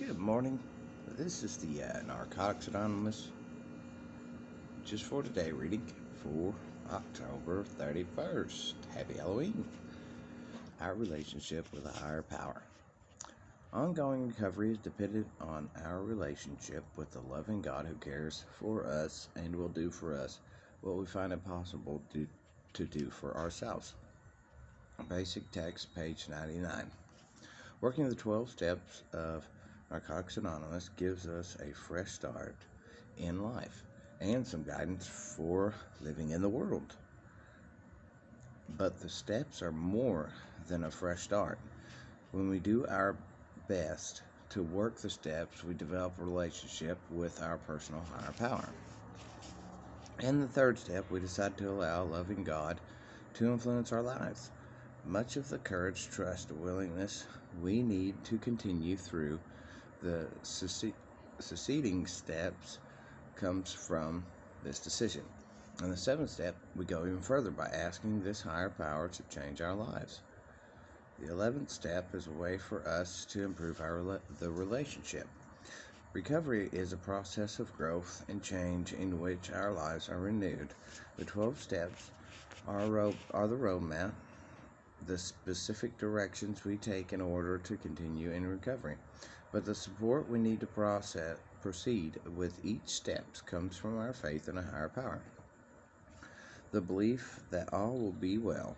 Good morning. This is the Narcotics Anonymous, just for today, reading for October 31st. Happy Halloween. Our relationship with a higher power. Ongoing recovery is dependent on our relationship with the loving God who cares for us and will do for us what we find impossible to do for ourselves. Basic text, page 99. Working the 12 steps of Narcotics Anonymous gives us a fresh start in life and some guidance for living in the world. But the steps are more than a fresh start. When we do our best to work the steps, we develop a relationship with our personal higher power. In the third step, we decide to allow loving God to influence our lives. Much of the courage, trust, and willingness we need to continue through the succeeding steps comes from this decision. In the seventh step, we go even further by asking this higher power to change our lives. The 11th step is a way for us to improve the relationship. Recovery is a process of growth and change in which our lives are renewed. The 12 steps are the roadmap, the specific directions we take in order to continue in recovery. But the support we need to proceed with each step comes from our faith in a higher power. The belief that all will be well.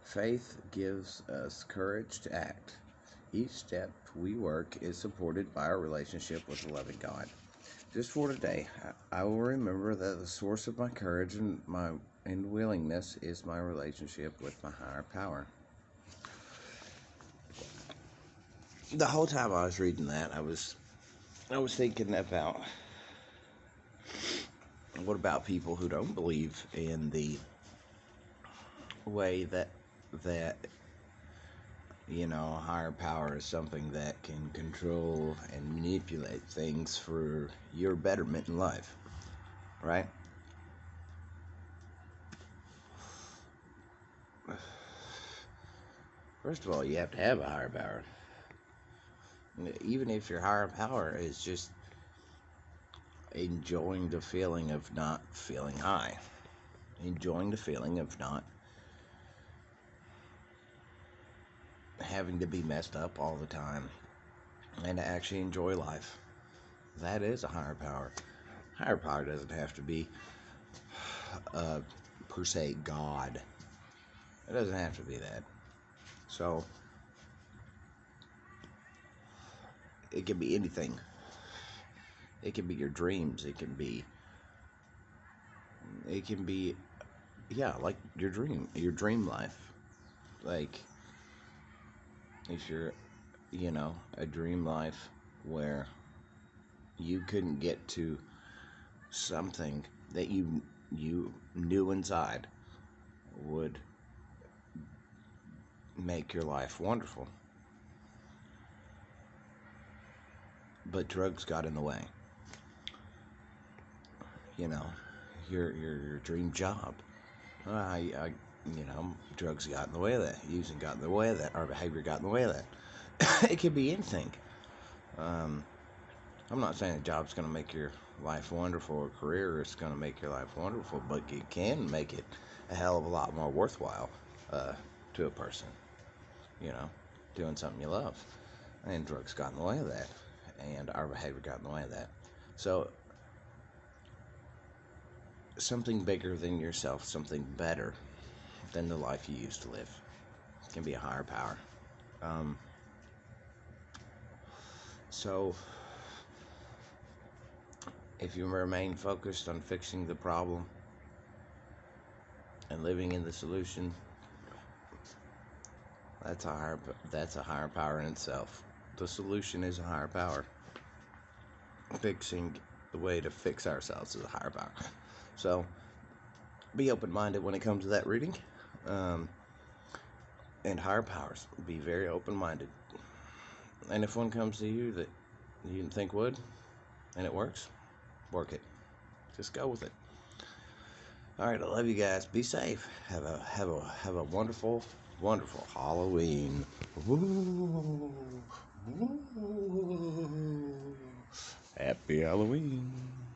Faith gives us courage to act. Each step we work is supported by our relationship with the loving God. Just for today, I will remember that the source of my courage and willingness is my relationship with my higher power. The whole time I was reading that, I was thinking about, what about people who don't believe in the way that a higher power is something that can control and manipulate things for your betterment in life, right? First of all, you have to have a higher power. Even if your higher power is just enjoying the feeling of not feeling high, enjoying the feeling of not having to be messed up all the time, and to actually enjoy life. That is a higher power. Higher power doesn't have to be per se God. It doesn't have to be that. So it can be anything. It can be your dreams. It can be like your dream life. Like if you're a dream life where you couldn't get to something that you knew inside would make your life wonderful, but drugs got in the way. Your dream job, drugs got in the way of that, using got in the way of that, our behavior got in the way of that. It could be anything. I'm not saying a job's going to make your life wonderful, or career is going to make your life wonderful, but it can make it a hell of a lot more worthwhile to a person, doing something you love. And drugs got in the way of that, and our behavior got in the way of that. So something bigger than yourself, something better than the life you used to live, can be a higher power. So if you remain focused on fixing the problem and living in the solution, that's a higher power in itself. The solution is a higher power. Fixing the way to fix ourselves is a higher power. So be open-minded when it comes to that reading. And higher powers, be very open-minded. And if one comes to you that you didn't think would, and it works, work it. Just go with it. All right, I love you guys. Be safe. Have a wonderful Halloween. Woo. Woo. Happy Halloween.